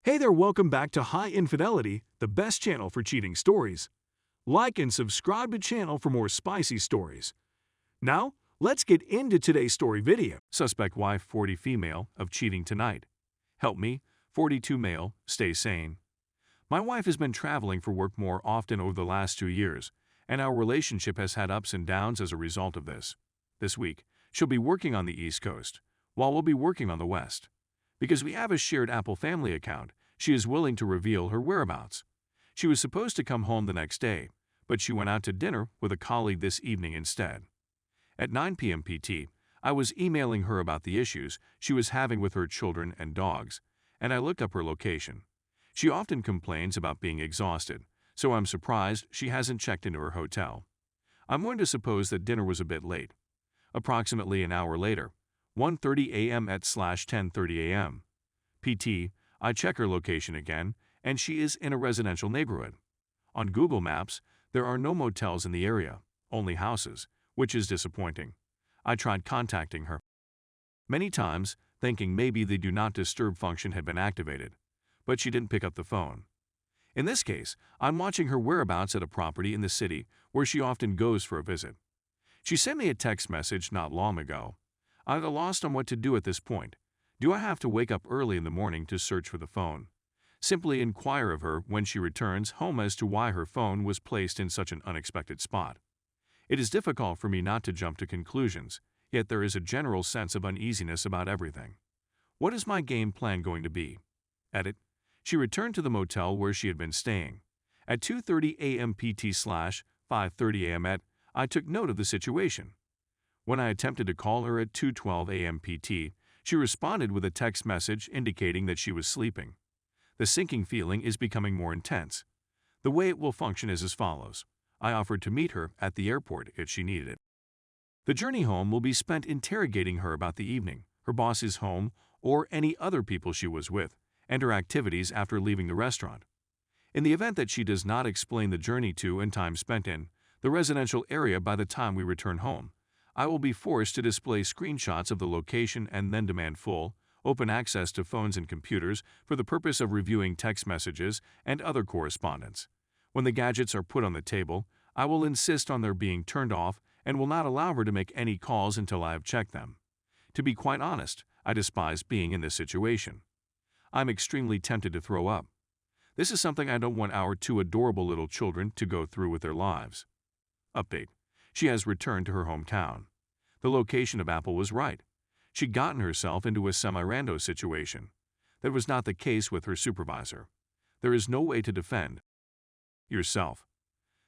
Hey there, welcome back to High Infidelity, the best channel for cheating stories. Like and subscribe to channel for more spicy stories. Now, let's get into today's story video. Suspect wife 40 female of cheating tonight. Help me, 42 male, stay sane. My wife has been traveling for work more often over the last 2 years, and our relationship has had ups and downs as a result of this. This week, she'll be working on the East Coast, while we'll be working on the West. Because we have a shared Apple family account, she is willing to reveal her whereabouts. She was supposed to come home the next day, but she went out to dinner with a colleague this evening instead. At 9 p.m. PT, I was emailing her about the issues she was having with her children and dogs, and I looked up her location. She often complains about being exhausted, so I'm surprised she hasn't checked into her hotel. I'm going to suppose that dinner was a bit late. Approximately an hour later, 1:30 a.m. at /10:30 a.m. PT, I check her location again, and she is in a residential neighborhood. On Google Maps, there are no motels in the area, only houses, which is disappointing. I tried contacting her many times, thinking maybe the Do Not Disturb function had been activated, but she didn't pick up the phone. In this case, I'm watching her whereabouts at a property in the city where she often goes for a visit. She sent me a text message not long ago. I'm at a loss on what to do at this point. Do I have to wake up early in the morning to search for the phone? Simply inquire of her when she returns home as to why her phone was placed in such an unexpected spot. It is difficult for me not to jump to conclusions, yet there is a general sense of uneasiness about everything. What is my game plan going to be? Edit. She returned to the motel where she had been staying. At 2:30 a.m. PT/5:30 a.m. I took note of the situation. When I attempted to call her at 2:12 a.m. PT, she responded with a text message indicating that she was sleeping. The sinking feeling is becoming more intense. The way it will function is as follows. I offered to meet her at the airport if she needed it. The journey home will be spent interrogating her about the evening, her boss's home, or any other people she was with, and her activities after leaving the restaurant. In the event that she does not explain the journey to and time spent in the residential area by the time we return home, I will be forced to display screenshots of the location and then demand full, open access to phones and computers for the purpose of reviewing text messages and other correspondence. When the gadgets are put on the table, I will insist on their being turned off and will not allow her to make any calls until I have checked them. To be quite honest, I despise being in this situation. I'm extremely tempted to throw up. This is something I don't want our 2 adorable little children to go through with their lives. Update. She has returned to her hometown. The location of Apple was right. She'd gotten herself into a semi-rando situation. That was not the case with her supervisor. There is no way to defend yourself.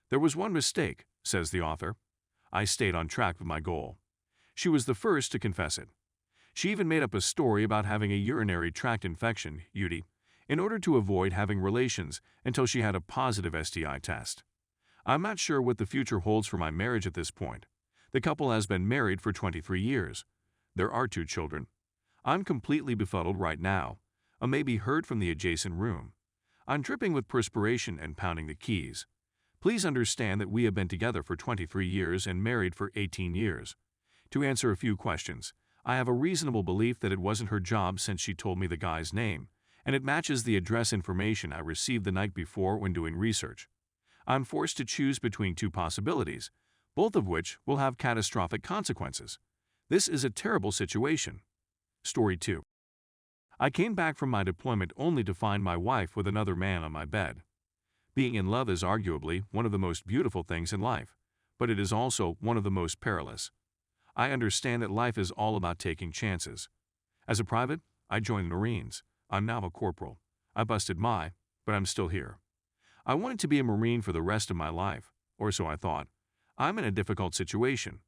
There was one mistake, says the author. I stayed on track with my goal. She was the first to confess it. She even made up a story about having a urinary tract infection, UTI, in order to avoid having relations until she had a positive STI test. I'm not sure what the future holds for my marriage at this point. The couple has been married for 23 years. There are 2 children. I'm completely befuddled right now. I may be heard from the adjacent room. I'm dripping with perspiration and pounding the keys. Please understand that we have been together for 23 years and married for 18 years. To answer a few questions, I have a reasonable belief that it wasn't her job since she told me the guy's name, and it matches the address information I received the night before when doing research. I'm forced to choose between 2 possibilities, both of which will have catastrophic consequences. This is a terrible situation. Story 2. I came back from my deployment only to find my wife with another man on my bed. Being in love is arguably one of the most beautiful things in life, but it is also one of the most perilous. I understand that life is all about taking chances. As a private, I joined the Marines. I'm now a corporal. I busted but I'm still here. I wanted to be a Marine for the rest of my life, or so I thought. I'm in a difficult situation.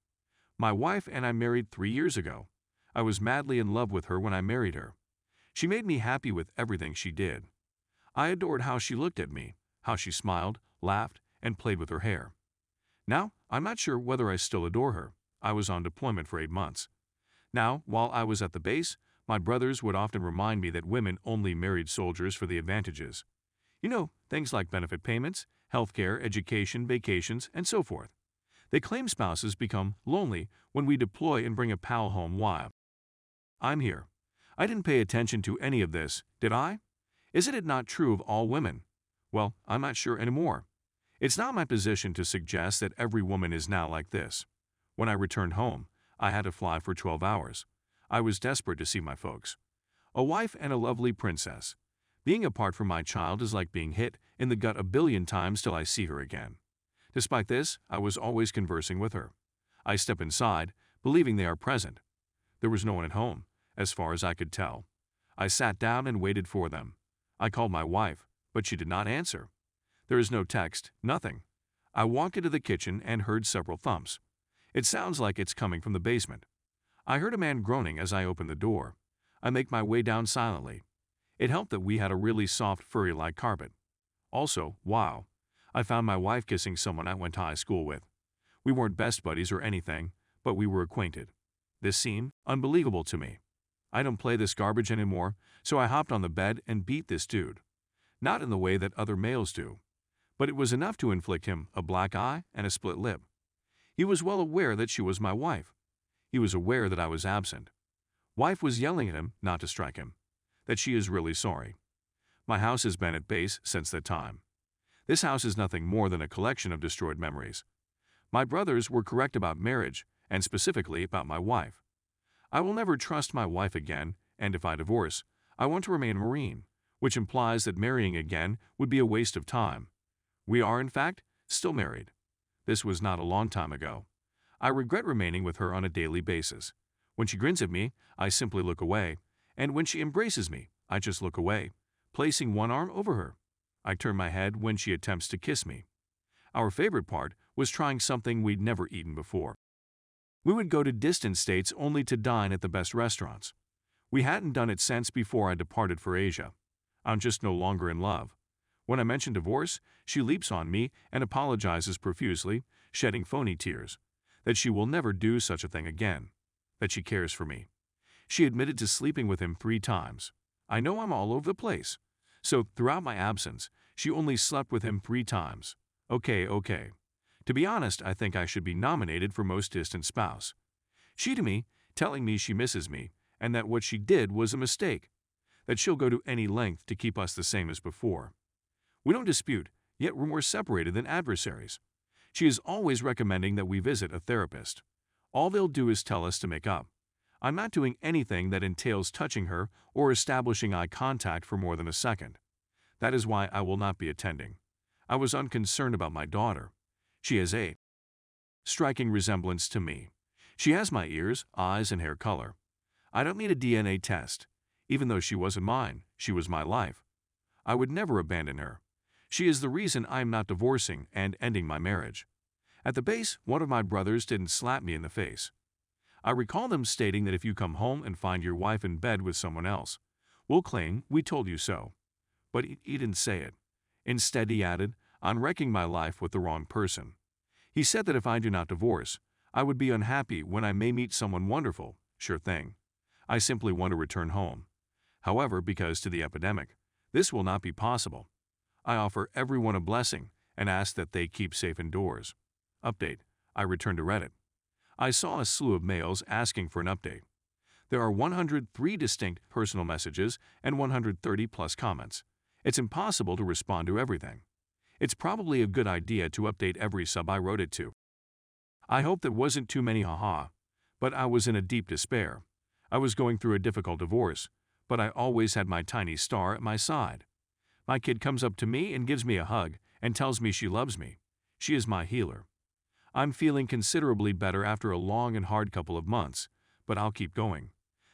My wife and I married 3 years ago. I was madly in love with her when I married her. She made me happy with everything she did. I adored how she looked at me, how she smiled, laughed, and played with her hair. Now, I'm not sure whether I still adore her. I was on deployment for 8 months. Now, while I was at the base, my brothers would often remind me that women only married soldiers for the advantages. You know, things like benefit payments, healthcare, education, vacations, and so forth. They claim spouses become lonely when we deploy and bring a pal home while I'm here. I didn't pay attention to any of this, did I? Isn't it not true of all women? Well, I'm not sure anymore. It's not my position to suggest that every woman is now like this. When I returned home, I had to fly for 12 hours. I was desperate to see my folks. A wife and a lovely princess. Being apart from my child is like being hit in the gut a billion times till I see her again. Despite this, I was always conversing with her. I step inside, believing they are present. There was no one at home, as far as I could tell. I sat down and waited for them. I called my wife, but she did not answer. There is no text, nothing. I walked into the kitchen and heard several thumps. It sounds like it's coming from the basement. I heard a man groaning as I opened the door. I make my way down silently. It helped that we had a really soft, furry-like carpet. Also, wow, I found my wife kissing someone I went to high school with. We weren't best buddies or anything, but we were acquainted. This seemed unbelievable to me. I don't play this garbage anymore, so I hopped on the bed and beat this dude. Not in the way that other males do, but it was enough to inflict him a black eye and a split lip. He was well aware that she was my wife. He was aware that I was absent. Wife was yelling at him not to strike him, that she is really sorry. My house has been at base since that time. This house is nothing more than a collection of destroyed memories. My brothers were correct about marriage, and specifically about my wife. I will never trust my wife again, and if I divorce, I want to remain a Marine, which implies that marrying again would be a waste of time. We are, in fact, still married. This was not a long time ago. I regret remaining with her on a daily basis. When she grins at me, I simply look away, and when she embraces me, I just look away, placing one arm over her. I turn my head when she attempts to kiss me. Our favorite part was trying something we'd never eaten before. We would go to distant states only to dine at the best restaurants. We hadn't done it since before I departed for Asia. I'm just no longer in love. When I mention divorce, she leaps on me and apologizes profusely, shedding phony tears, that she will never do such a thing again, that she cares for me. She admitted to sleeping with him 3 times. I know I'm all over the place. So, throughout my absence, she only slept with him 3 times. Okay. To be honest, I think I should be nominated for most distant spouse. She to me, telling me she misses me, and that what she did was a mistake, that she'll go to any length to keep us the same as before. We don't dispute, yet we're more separated than adversaries. She is always recommending that we visit a therapist. All they'll do is tell us to make up. I'm not doing anything that entails touching her or establishing eye contact for more than a second. That is why I will not be attending. I was unconcerned about my daughter. She has a striking resemblance to me. She has my ears, eyes, and hair color. I don't need a DNA test. Even though she wasn't mine, she was my life. I would never abandon her. She is the reason I'm not divorcing and ending my marriage. At the base, one of my brothers didn't slap me in the face. I recall them stating that if you come home and find your wife in bed with someone else, we'll claim we told you so. But he didn't say it. Instead, he added, I'm wrecking my life with the wrong person. He said that if I do not divorce, I would be unhappy when I may meet someone wonderful. Sure thing. I simply want to return home. However, because to the epidemic, this will not be possible. I offer everyone a blessing and ask that they keep safe indoors. Update. I returned to Reddit. I saw a slew of males asking for an update. There are 103 distinct personal messages and 130 plus comments. It's impossible to respond to everything. It's probably a good idea to update every sub I wrote it to. I hope that wasn't too many haha, but I was in a deep despair. I was going through a difficult divorce, but I always had my tiny star at my side. My kid comes up to me and gives me a hug and tells me she loves me. She is my healer. I'm feeling considerably better after a long and hard couple of months, but I'll keep going.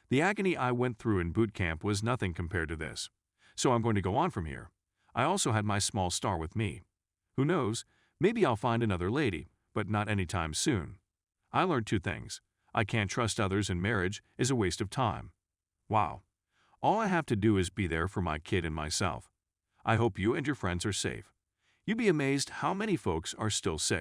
The agony I went through in boot camp was nothing compared to this, so I'm going to go on from here. I also had my small star with me. Who knows, maybe I'll find another lady, but not anytime soon. I learned 2 things. I can't trust others and marriage is a waste of time. Wow. All I have to do is be there for my kid and myself. I hope you and your friends are safe. You'd be amazed how many folks are still sick.